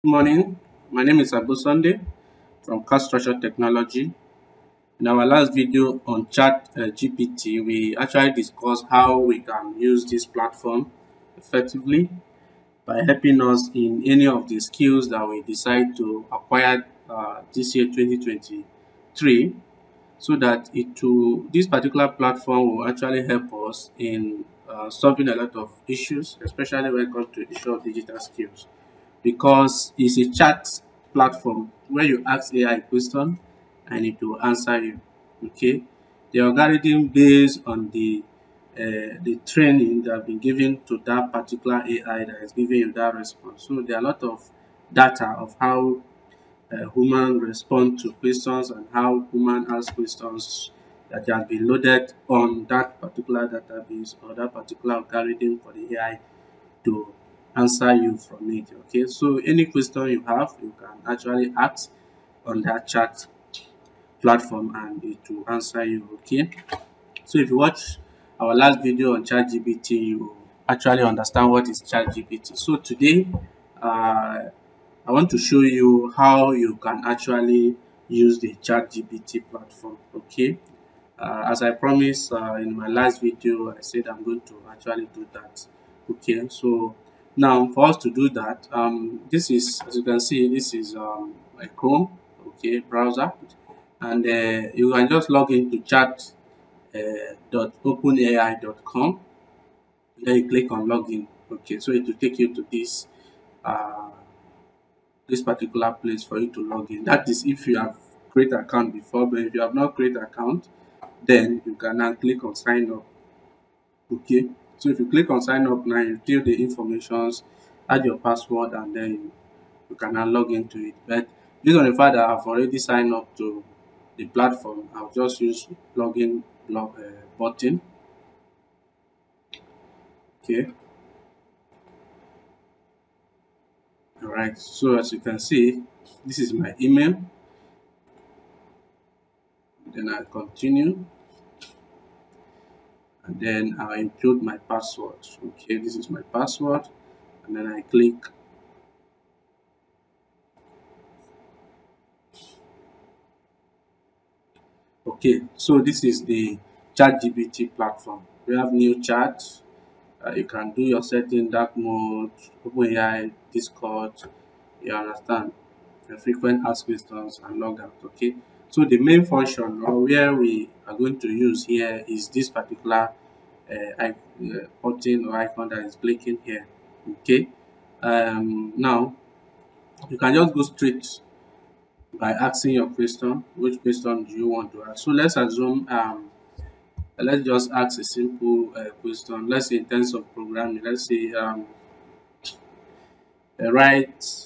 Good morning. My name is Abu Sunday from Cast Structure Technology. In our last video on Chat GPT, we actually discussed how we can use this platform effectively by helping us in any of the skills that we decide to acquire this year 2023, so that this particular platform will actually help us in solving a lot of issues, especially when it comes to the issue of digital skills, because it's a chat platform where you ask AI a question and it will answer you. Okay, the algorithm based on the training that have been given to that particular AI that is giving you that response. So there are a lot of data of how human respond to questions and how human ask questions that has been loaded on that particular database or that particular algorithm for the AI to answer you from it. Okay, so any question you have, you can actually ask on that chat platform and it will answer you. Okay, so if you watch our last video on chat gpt, you actually understand what is chat gpt. So today I want to show you how you can actually use the chat gpt platform. Okay, as I promised in my last video, I said I'm going to actually do that. Okay, so now for us to do that, this is, as you can see, this is my Chrome, okay, browser, and you can just log into chat .openai.com. Then you click on login. Okay, so it will take you to uh, this particular place for you to log in. That is if you have created account before, but if you have not created account, then you can now click on sign up. Okay, so if you click on sign up now, you fill the informations, add your password, and then you can now log into it. But based on the fact that I've already signed up to the platform, I'll just use login button. Okay, all right, so as you can see, this is my email. Then I continue, and then I include my password. Okay, this is my password, and then I click. Okay, so this is the chat gpt platform. We have new chat. You can do your setting, dark mode, OpenAI, Discord. You understand? Frequent ask questions and log out. Okay, so the main function or where we are going to use here is this particular button or icon that is blinking here. Okay, now you can just go straight by asking your question. Which question do you want to ask? So let's assume let's just ask a simple question. Let's say in terms of programming, let's say write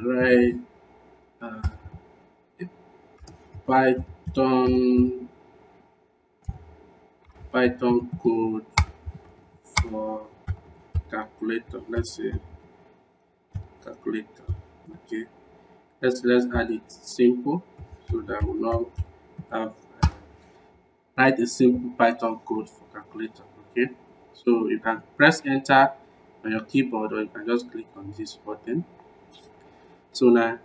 write uh, Python Python code for calculator. Let's say calculator. Okay, let's add it simple so that we not have write a simple Python code for calculator. Okay, so you can press enter on your keyboard or you can just click on this button. So now,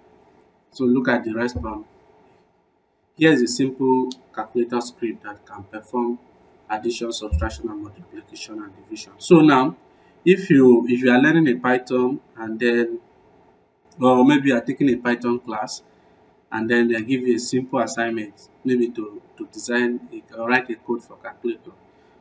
so look at the response. Here is a simple calculator script that can perform addition, subtraction, and multiplication and division. So now, if you are learning a Python and then, or maybe you are taking a Python class and then they give you a simple assignment, maybe to design or write a code for calculator.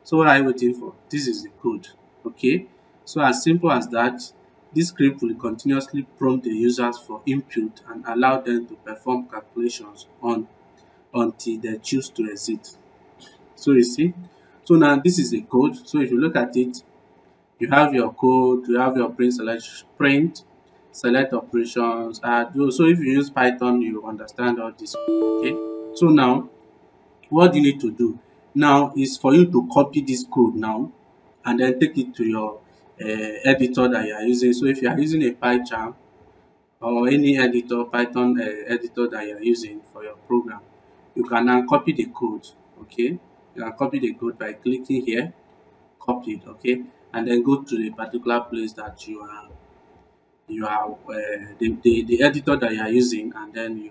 So what are you waiting for? This is the code. Okay. So as simple as that, this script will continuously prompt the users for input and allow them to perform calculations until they choose to exit. So you see, so now this is the code. So if you look at it, you have your code, you have your print, select operations. So if you use Python, you understand all this. Okay. So now, what you need to do now is for you to copy this code now, and then take it to your editor that you are using. So if you are using a PyCharm or any editor, Python editor that you are using for your program, you can now copy the code. Okay, you can copy the code by clicking here, copy it. Okay, and then go to a particular place that the editor that you are using, and then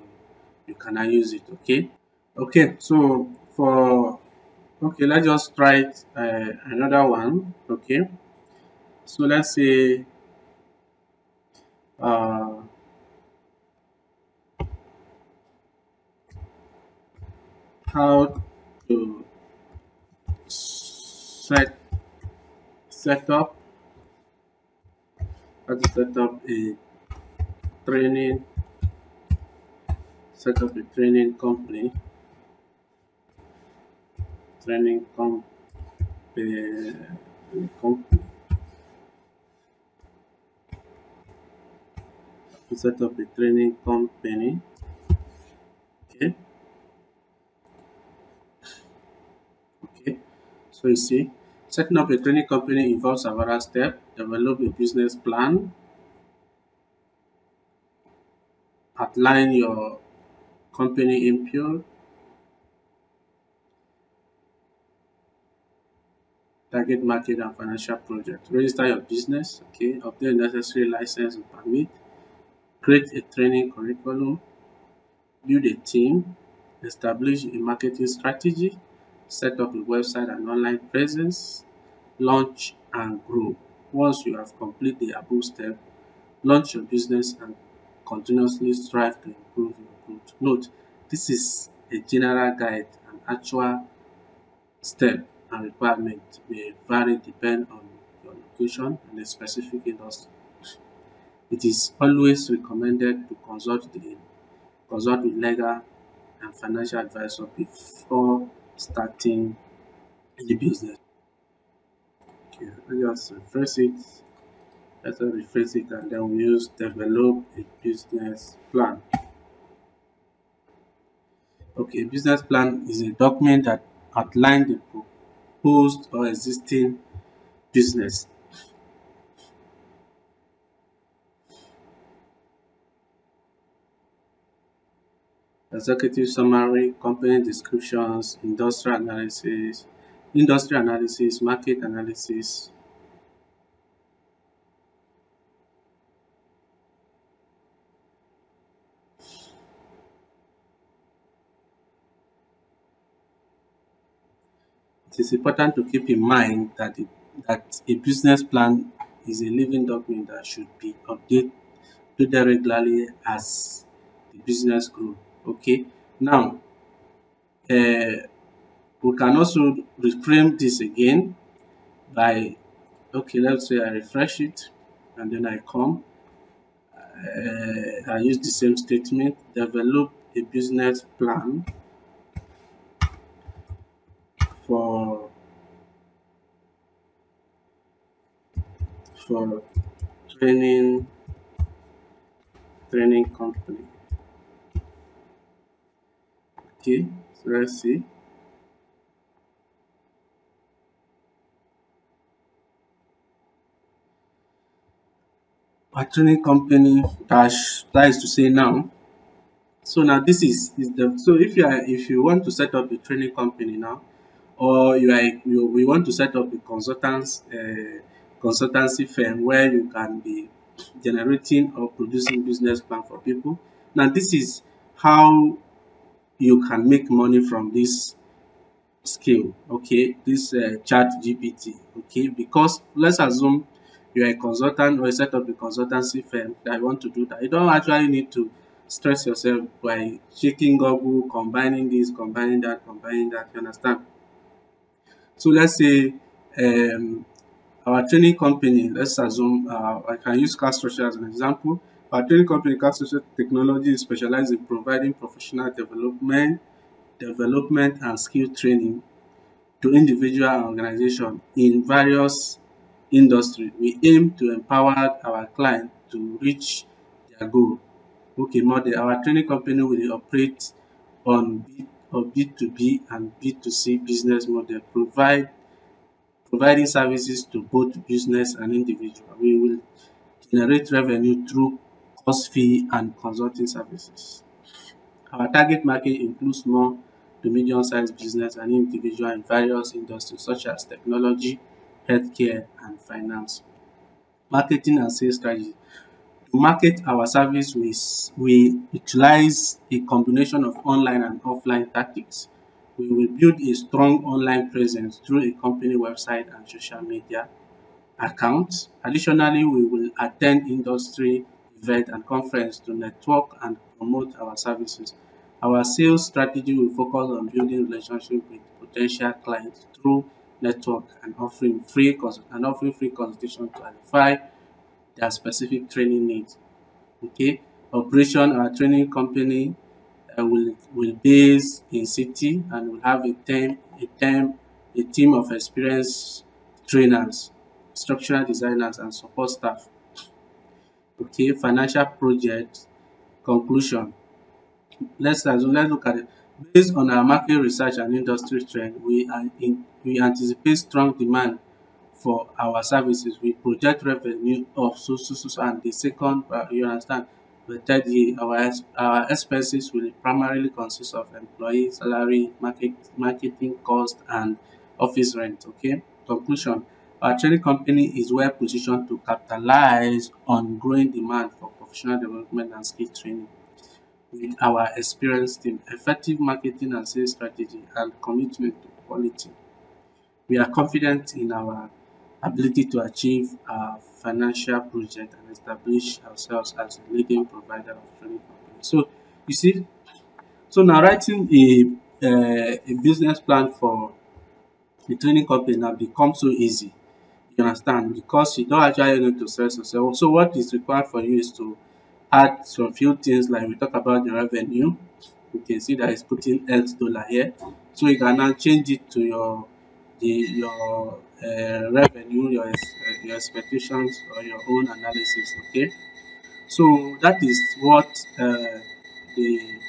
you cannot use it. Okay. Okay. So for okay, let's just try another one. Okay. So let's say uh, how to set set up how to training set up a training company training company to set up a training company. Okay. Okay. So you see, setting up a training company involves several steps. Develop a business plan, outline your company impure, target market and financial project. Register your business, okay, obtain necessary license and permit, create a training curriculum, build a team, establish a marketing strategy, set up a website and online presence, launch and grow. Once you have completed the above step, launch your business and continuously strive to improve your growth. Note, this is a general guide and actual step and requirement may vary depend on your location and the specific industry. It is always recommended to consult with legal and financial advisor before starting the business. Okay, let's just refresh it. Let's rephrase it and then we use develop a business plan. Okay, a business plan is a document that outlines the proposed or existing business. Executive summary, company descriptions, industry analysis, market analysis. It is important to keep in mind that a business plan is a living document that should be updated regularly as the business grows. Okay. Now, uh, we can also reframe this again by okay, let's say I refresh it and then I come. I use the same statement, develop a business plan for for training training company. Okay, so let's see. A training company dash that is to say now. So now this is the so if you want to set up a training company now, or we want to set up a consultancy firm where you can be generating or producing business plan for people. Now this is how you can make money from this skill, okay, this chat GPT, okay, because let's assume you're a consultant or you set up a consultancy firm that you want to do that. You don't actually need to stress yourself by checking Google, combining that, you understand? So let's say our training company, let's assume I can use Cast Structure as an example. Our training company, Cast Structure Technology, is specialized in providing professional development and skill training to individual and organization in various industries. We aim to empower our client to reach their goal. Okay, model. Our training company will operate on B2B and B2C business model, providing services to both business and individual. We will generate revenue through course fee and consulting services. Our target market includes small to medium-sized business and individual in various industries such as technology, healthcare, and finance. Marketing and sales strategy. To market our service, we utilize a combination of online and offline tactics. We will build a strong online presence through a company website and social media accounts. Additionally, we will attend industry event and conference to network and promote our services. Our sales strategy will focus on building relationship with potential clients through network and offering free consultation to identify their specific training needs. Okay, operation, our training company will base in city and will have a team of experienced trainers, structural designers, and support staff. Okay, financial project conclusion. Let's look at it. Based on our market research and industry trend, we anticipate strong demand for our services. We project revenue of so and the second, you understand, the third year, our expenses will primarily consist of employee salary, marketing cost, and office rent. Okay. Conclusion. Our training company is well positioned to capitalize on growing demand for professional development and skill training. With our experienced team, effective marketing and sales strategy, and commitment to quality, we are confident in our ability to achieve our financial project and establish ourselves as a leading provider of training company. So you see, so now writing a business plan for the training company now becomes so easy. You understand? Because you don't actually need to stress yourself. So what is required for you is to add some few things like we talk about the revenue. You can see that it's putting $8 here. So you can now change it to your revenue, your expectations, or your own analysis. Okay. So that is what the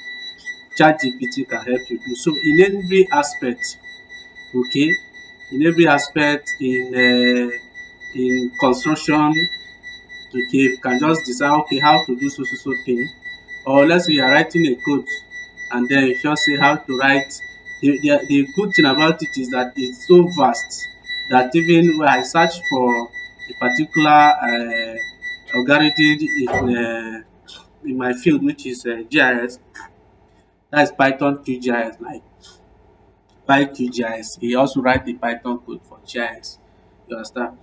ChatGPT can help you do. So in every aspect, okay, in every aspect in construction, okay, you can just decide okay how to do so thing, or let's say you are writing a code and then you just say how to write. The good thing about it is that it's so vast that even when I search for a particular algorithm in my field, which is GIS, that's Python QGIS, like PyQGIS. He also write the Python code for GIS. You understand?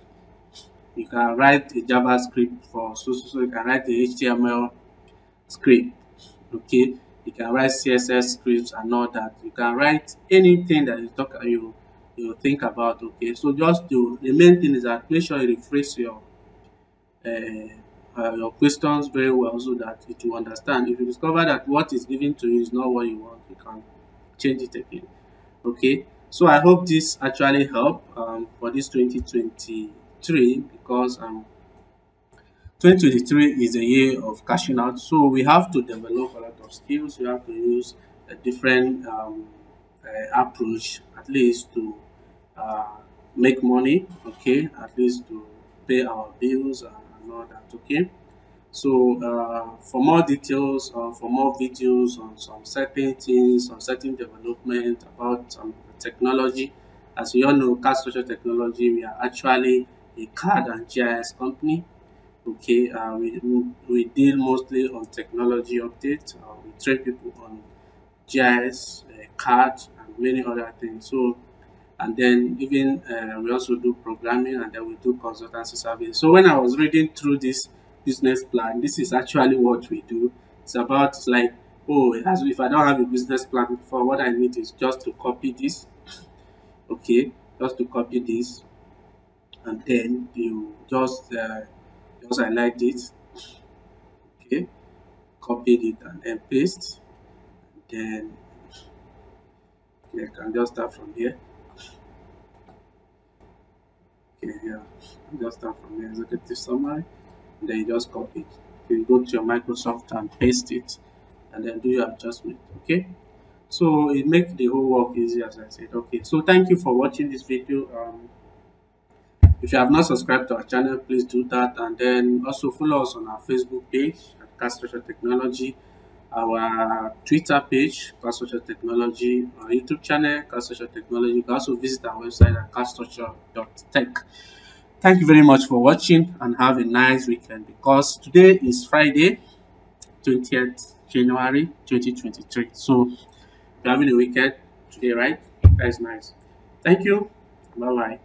You can write a JavaScript for so you can write the HTML script. Okay, you can write CSS scripts and all that. You can write anything that you think about. Okay, so just do the main thing is that make sure you rephrase your questions very well so that it will understand. If you discover that what is given to you is not what you want, you can change it again. Okay, so I hope this actually helped for this 2023 because 2023 is a year of cashing out, so we have to develop a lot of skills. We have to use a different approach, at least to uh, make money. Okay, at least to pay our bills and all that. Okay, so for more details or for more videos on some certain things, on certain development about technology, as we all know, CAD Structure Technology, we are actually a CAD and GIS company. Okay, we deal mostly on technology updates. We train people on GIS, CAD, and many other things. So, and then even we also do programming, and then we do consultancy service. So when I was reading through this business plan, this is actually what we do. It's like, oh, as if I don't have a business plan before, what I need is just to copy this. Okay, just to copy this, and then you just highlight it. Okay, copied it and then paste. Then you can just start from here. Okay, yeah, just start from here. Executive summary. And then you just copy it. You go to your Microsoft and paste it, and then do your adjustment. Okay, so it makes the whole work easy, as I said. Okay, so thank you for watching this video. If you have not subscribed to our channel, please do that, and then also follow us on our Facebook page at CAD Structure Technology. our Twitter page, Cast Social Technology, our YouTube channel, Cast Social Technology. You can also visit our website at caststructure.tech. Thank you very much for watching and have a nice weekend, because today is Friday, 20th January 2023. So you're having a weekend today, right? That's nice. Thank you. Bye bye.